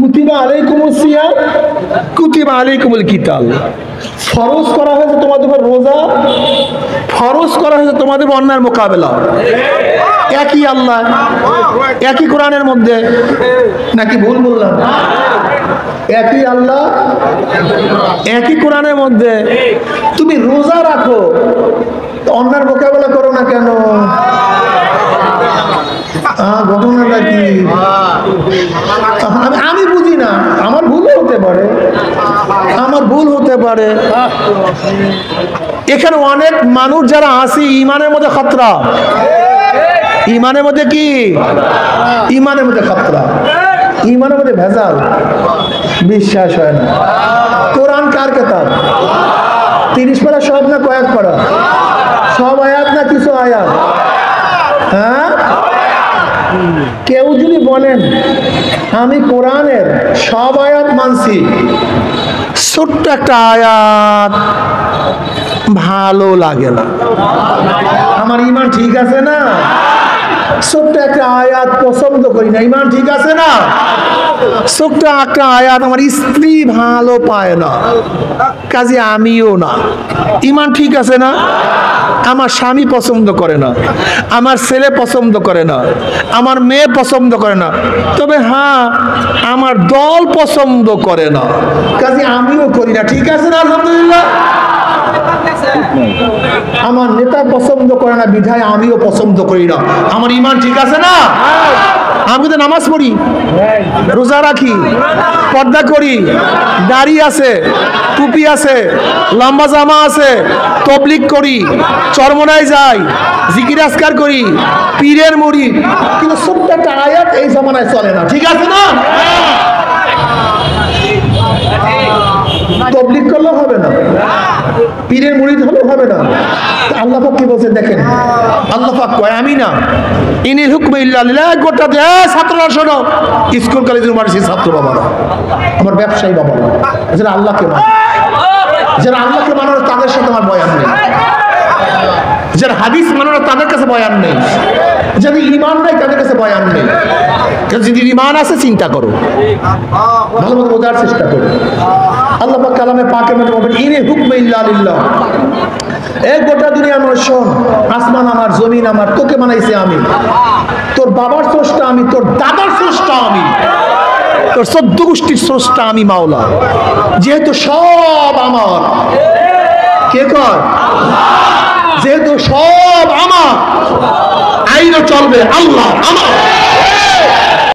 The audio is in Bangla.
কুতিবা আলাইকুমুস সিয়াম কুতিবা আলাইকুমুল কিতাল, ফরজ করা হয়েছে তোমাদের উপর রোজা, ফরজ করা হয়েছে তোমাদের উপর অন্যায়ের মোকাবেলা। একই আল্লাহ, একই কোরআনের মধ্যে, নাকি ভুল বললাম? একই আল্লাহ, একই কোরআনের মধ্যে। তুমি রোজা রাখো, অন্যায়ের মোকাবেলা করো না কেন? ঘটনাটা কি? আমি বুঝি না, আমার ভুল হতে পারে, আমার ভুল হতে পারে। এখানে অনেক মানুষ যারা আছে ইমানের মধ্যে খতরা, ইমানের মধ্যে কি? ইমানের মধ্যে খতরা, ইমানের মধ্যে ভেজাল, বিশ্বাস হয় না। কোরআন কার কিতাব? 30 পারা সব না কয়েক পারা? সব আয়াত না কিছু আয়াত? হ্যাঁ, কেউ যদি বলেন আমি কোরআনের সব আয়াত মানছি, ছোট্ট একটা আয়াত ভালো লাগে না, আমার ইমান ঠিক আছে না? ছোট্ট একটা আয়াত পছন্দ করি না, ইমান ঠিক আছে না? ছোট্ট একটা আয়াত আমার স্ত্রী ভালো পায় না, কাজে আমিও না, ইমান ঠিক আছে না? আমার স্বামী পছন্দ করে না, আমার ছেলে পছন্দ করে না, আমার মেয়ে পছন্দ করে না, তবে হ্যাঁ আমার দল পছন্দ করে না, কাজে আমিও করি না, ঠিক আছে না? আলহামদুলিল্লাহ। আমার নেতা পছন্দ করে না বিধায় আমিও পছন্দ করি না, আমার ইমান ঠিক আছে না? আমি তো নামাজ পড়ি, রোজা রাখি, পর্দা করি, দাড়ি আছে, টুপি আছে, লম্বা জামা আছে, তবলিগ করি, চরমনায় যাই, জিকির আজকার করি, পীরের মুড়ি, কিন্তু ছোট্ট একটা আয়াত এই জামানায় চলে না, ঠিক আছে না? তবলিগ করলেও হবে না, পীরের মুরিদ হলেও হবে না। আল্লাহ পাক কি বলছেন দেখেন, আল্লাহ পাক কয় আমি না, ইনিল হুকমে ইল্লা লিল্লাহ। গোটা দে ছাত্ররা শোনো, স্কুল কলেজ ইউনিভার্সিটির ছাত্র বাবারা, আমার ব্যবসায়ী বাবারা, যারা আল্লাহকে মানে, যারা আল্লাহকে মানো তাদের সাথে আমার বয়ান নেই, যারা হাদিস মানো তাদের কাছে বয়ান নেই, যাদের ঈমান নাই তাদের কাছে বয়ান নেই। যদি ঈমান আছে চিন্তা করো, ভালো মতো বোঝার চেষ্টা করো। আল্লাহ পাক কালামে পাকের মধ্যে বলেন ইনি হুকমে ইল্লা লিল্লাহ, এই গোটা দুনিয়ার মানুষ শোন, আসমান আমার, জমিন আমার, তোকে বানাইছে আমি, তোর বাবার স্রষ্টা আমি, তোর দাদার স্রষ্টা আমি, তোর 14 গোষ্ঠীর স্রষ্টা আমি মাওলা। যেহেতু সব আমার, কে কর? যেহেতু সব আমার, আইনও চলবে আল্লাহ আমার।